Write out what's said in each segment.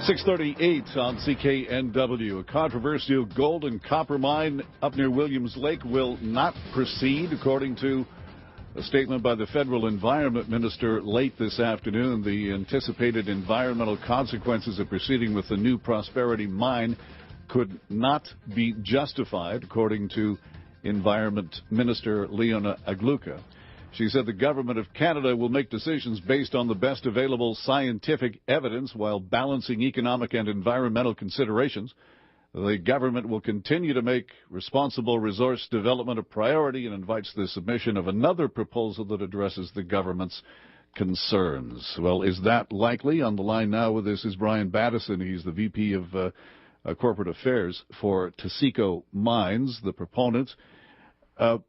6:38 on CKNW. A controversial gold and copper mine up near Williams Lake will not proceed, according to a statement by the federal environment minister late this afternoon. The anticipated environmental consequences of proceeding with the new Prosperity mine could not be justified, according to Environment Minister Leona Agluka. She said the government of Canada will make decisions based on the best available scientific evidence while balancing economic and environmental considerations. The government will continue to make responsible resource development a priority and invites the submission of another proposal that addresses the government's concerns. Well, is that likely? On the line now with us is Brian Battison. He's the VP of Corporate Affairs for Taseko Mines, the proponents.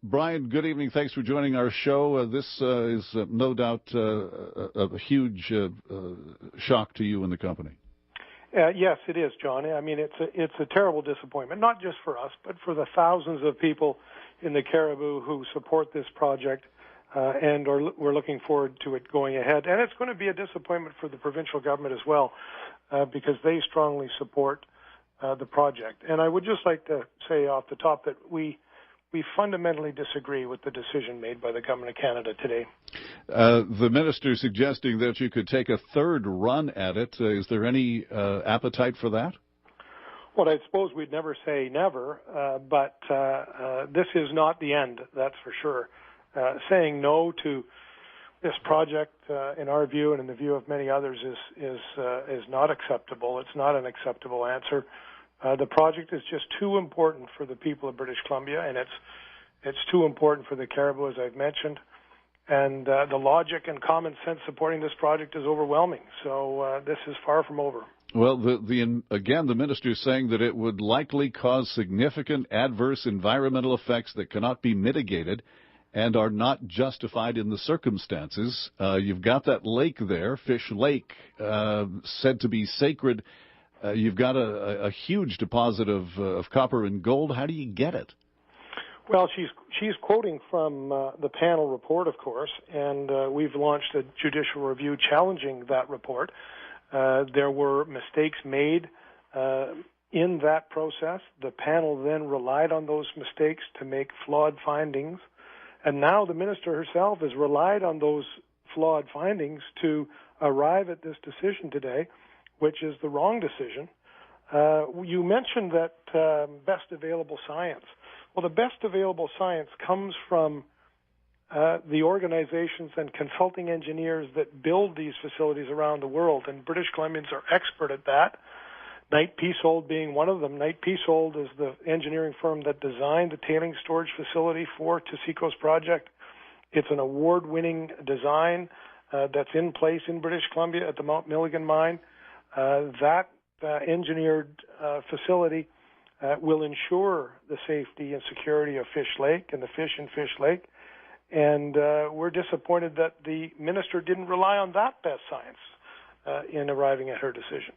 Brian, good evening. Thanks for joining our show. This is no doubt a huge shock to you and the company. Yes, it is, John. I mean, it's a terrible disappointment, not just for us, but for the thousands of people in the Cariboo who support this project and we're looking forward to it going ahead. And it's going to be a disappointment for the provincial government as well because they strongly support the project. And I would just like to say off the top that we fundamentally disagree with the decision made by the Government of Canada today. The minister suggesting that you could take a third run at it. Is there any appetite for that? Well, I suppose we'd never say never, but this is not the end, that's for sure. Saying no to this project, in our view and in the view of many others, is not acceptable. It's not an acceptable answer. The project is just too important for the people of British Columbia, and it's too important for the Cariboo, as I've mentioned. And the logic and common sense supporting this project is overwhelming. So this is far from over. Well, again, the minister is saying that it would likely cause significant adverse environmental effects that cannot be mitigated and are not justified in the circumstances. You've got that lake there, Fish Lake, said to be sacred. You've got a huge deposit of copper and gold. How do you get it? Well, she's quoting from the panel report, of course, and we've launched a judicial review challenging that report. There were mistakes made in that process. The panel then relied on those mistakes to make flawed findings, and now the minister herself has relied on those flawed findings to arrive at this decision today, which is the wrong decision. You mentioned that best available science. Well, the best available science comes from the organizations and consulting engineers that build these facilities around the world, and British Columbians are expert at that. Knight Piésold being one of them. Knight Piésold is the engineering firm that designed the tailings storage facility for Taseko's project. It's an award-winning design that's in place in British Columbia at the Mount Milligan mine. That engineered facility will ensure the safety and security of Fish Lake and the fish in Fish Lake. And we're disappointed that the minister didn't rely on that best science in arriving at her decision.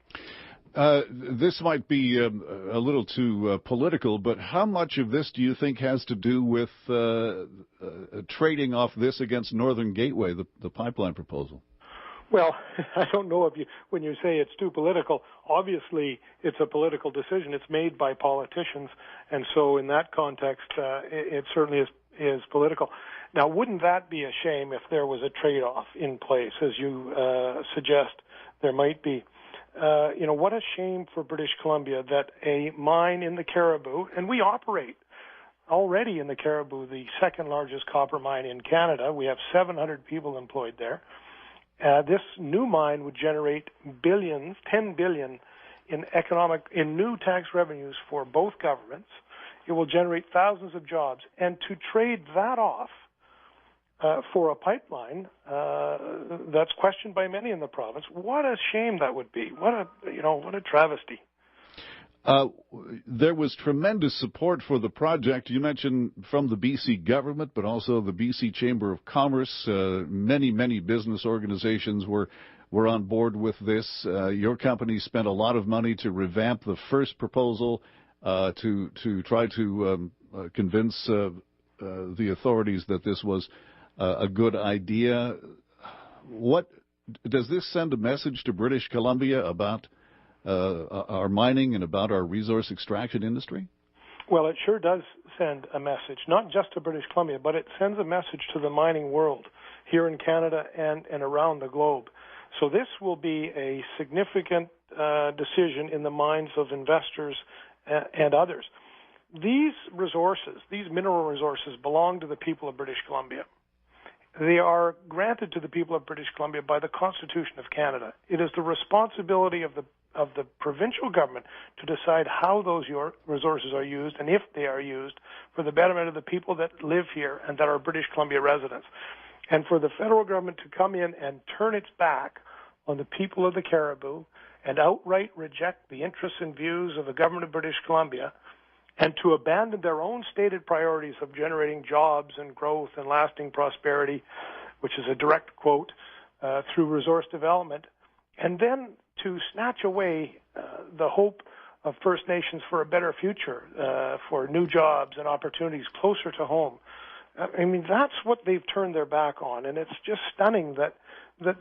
This might be a little too political, but how much of this do you think has to do with trading off this against Northern Gateway, the pipeline proposal? Well, I don't know when you say it's too political, obviously it's a political decision. It's made by politicians, and so in that context, it certainly is political. Now, wouldn't that be a shame if there was a trade-off in place, as you suggest there might be? What a shame for British Columbia that a mine in the Cariboo, and we operate already in the Cariboo, the second largest copper mine in Canada. We have 700 people employed there. This new mine would generate billions, 10 billion in new tax revenues for both governments. It will generate thousands of jobs, and to trade that off for a pipeline that's questioned by many in the province, what a shame that would be. What a travesty. There was tremendous support for the project. You mentioned from the BC government, but also the BC Chamber of Commerce. Many business organizations were on board with this. Your company spent a lot of money to revamp the first proposal to try to convince the authorities that this was a good idea. What does this send a message to British Columbia about our mining and about our resource extraction industry? Well, it sure does send a message, not just to British Columbia, but it sends a message to the mining world here in Canada and around the globe. So this will be a significant decision in the minds of investors and others. These resources, these mineral resources, belong to the people of British Columbia. They are granted to the people of British Columbia by the Constitution of Canada. It is the responsibility of the provincial government to decide how those resources are used and if they are used for the betterment of the people that live here and that are British Columbia residents. And for the federal government to come in and turn its back on the people of the Cariboo and outright reject the interests and views of the government of British Columbia and to abandon their own stated priorities of generating jobs and growth and lasting prosperity, which is a direct quote, through resource development, and then to snatch away the hope of First Nations for a better future, for new jobs and opportunities closer to home. I mean, that's what they've turned their back on, and it's just stunning that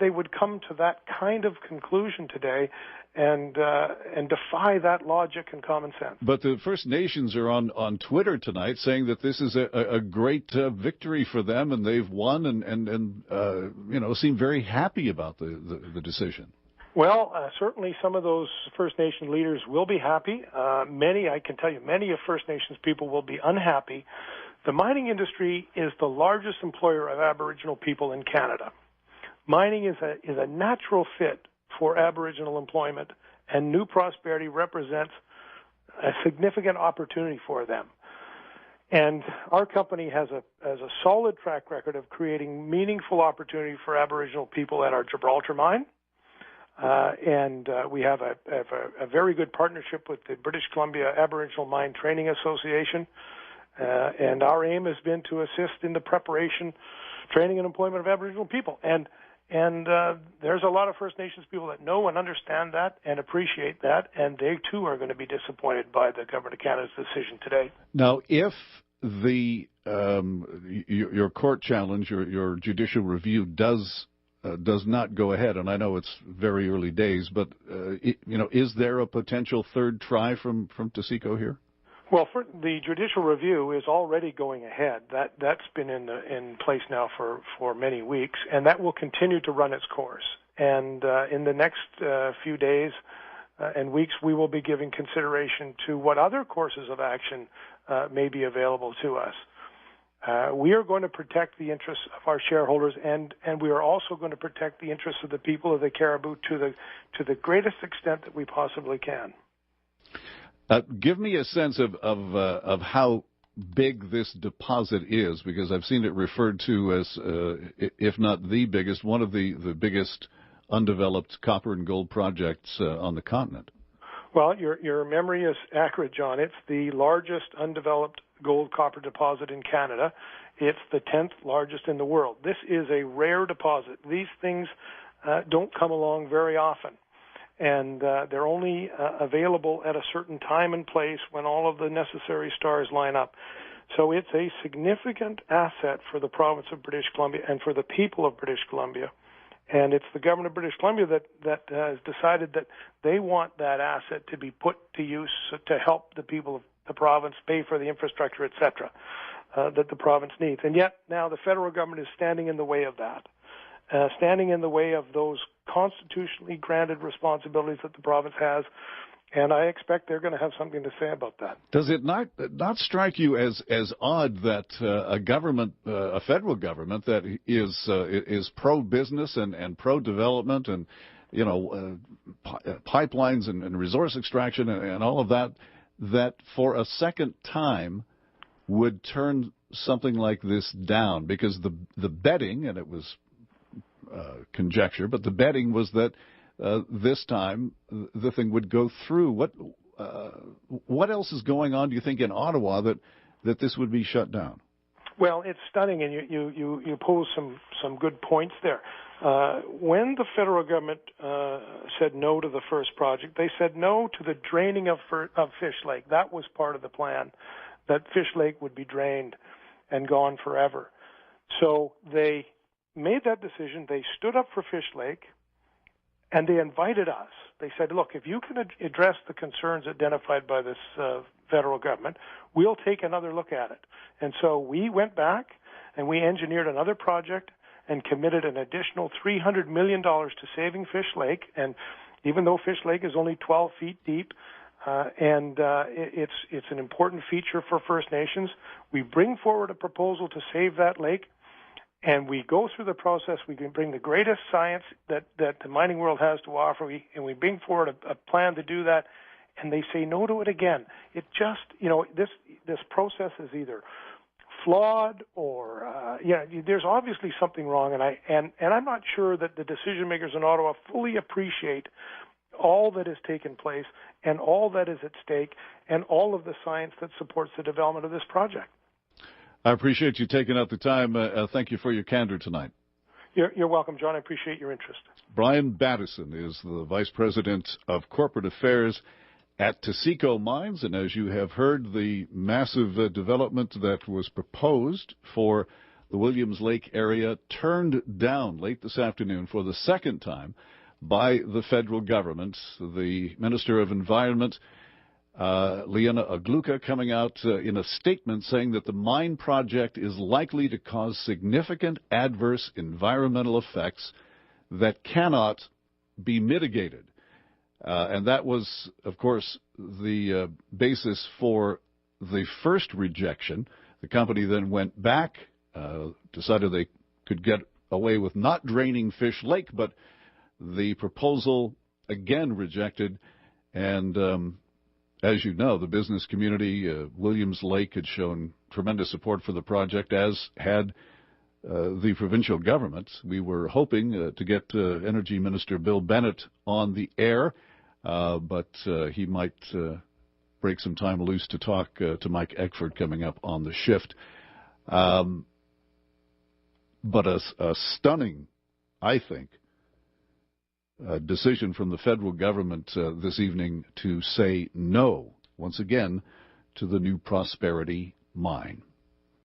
they would come to that kind of conclusion today and defy that logic and common sense. But the First Nations are on Twitter tonight saying that this is a great victory for them, and they've won, and seem very happy about the decision. Well, certainly some of those First Nation leaders will be happy. Many of First Nations people will be unhappy. The mining industry is the largest employer of Aboriginal people in Canada. Mining is a natural fit for Aboriginal employment, and new prosperity represents a significant opportunity for them. And our company has a solid track record of creating meaningful opportunity for Aboriginal people at our Gibraltar mine. And we have a very good partnership with the British Columbia Aboriginal Mine Training Association. And our aim has been to assist in the preparation, training, and employment of Aboriginal people. And there's a lot of First Nations people that know and understand that and appreciate that, and they too are going to be disappointed by the Government of Canada's decision today. Now, if the your court challenge, your judicial review does not go ahead, and I know it's very early days, but is there a potential third try from Taseko here? Well, the judicial review is already going ahead. That's been in place now for many weeks, and that will continue to run its course. And in the next few days and weeks, we will be giving consideration to what other courses of action may be available to us. We are going to protect the interests of our shareholders, and we are also going to protect the interests of the people of the Cariboo to the greatest extent that we possibly can. Give me a sense of how big this deposit is, because I've seen it referred to as, if not the biggest, one of the biggest undeveloped copper and gold projects on the continent. Well, your memory is accurate, John. It's the largest undeveloped gold-copper deposit in Canada. It's the 10th largest in the world. This is a rare deposit. These things don't come along very often. And they're only available at a certain time and place when all of the necessary stars line up. So it's a significant asset for the province of British Columbia and for the people of British Columbia. And it's the government of British Columbia that has decided that they want that asset to be put to use to help the people of the province pay for the infrastructure, et cetera, that the province needs. And yet now the federal government is standing in the way of that. Standing in the way of those constitutionally granted responsibilities that the province has, and I expect they're going to have something to say about that. Does it not strike you as odd that a government, a federal government that is pro-business and pro-development and pipelines and resource extraction and all of that for a second time would turn something like this down? Because the betting, and it was conjecture, but the betting was that this time the thing would go through. What else is going on, do you think, in Ottawa that this would be shut down? Well, it's stunning, and you pose some good points there. When the federal government said no to the first project, they said no to the draining of Fish Lake. That was part of the plan, that Fish Lake would be drained and gone forever. So they made that decision. They stood up for Fish Lake, and they invited us They said, look, if you can address the concerns identified by this federal government, we'll take another look at it. And so we went back and we engineered another project and committed an additional $300 million to saving Fish Lake. And even though Fish Lake is only 12 feet deep, it's an important feature for First Nations, we bring forward a proposal to save that lake, and we go through the process. We can bring the greatest science that the mining world has to offer, and we bring forward a plan to do that, and they say no to it again. It just, this process is either flawed or there's obviously something wrong, and I'm not sure that the decision makers in Ottawa fully appreciate all that has taken place and all that is at stake and all of the science that supports the development of this project. I appreciate you taking out the time. Thank you for your candor tonight. You're welcome, John. I appreciate your interest. Brian Battison is the Vice President of Corporate Affairs at Taseko Mines, and as you have heard, the massive development that was proposed for the Williams Lake area turned down late this afternoon for the second time by the federal government. The Minister of Environment, Liana Agluka, coming out in a statement saying that the mine project is likely to cause significant adverse environmental effects that cannot be mitigated. And that was, of course, the basis for the first rejection. The company then went back, decided they could get away with not draining Fish Lake, but the proposal again rejected. And as you know, the business community, Williams Lake, had shown tremendous support for the project, as had the provincial government. We were hoping to get Energy Minister Bill Bennett on the air, but he might break some time loose to talk to Mike Eckford coming up on the shift. But a stunning, I think, decision from the federal government this evening to say no, once again, to the New Prosperity mine.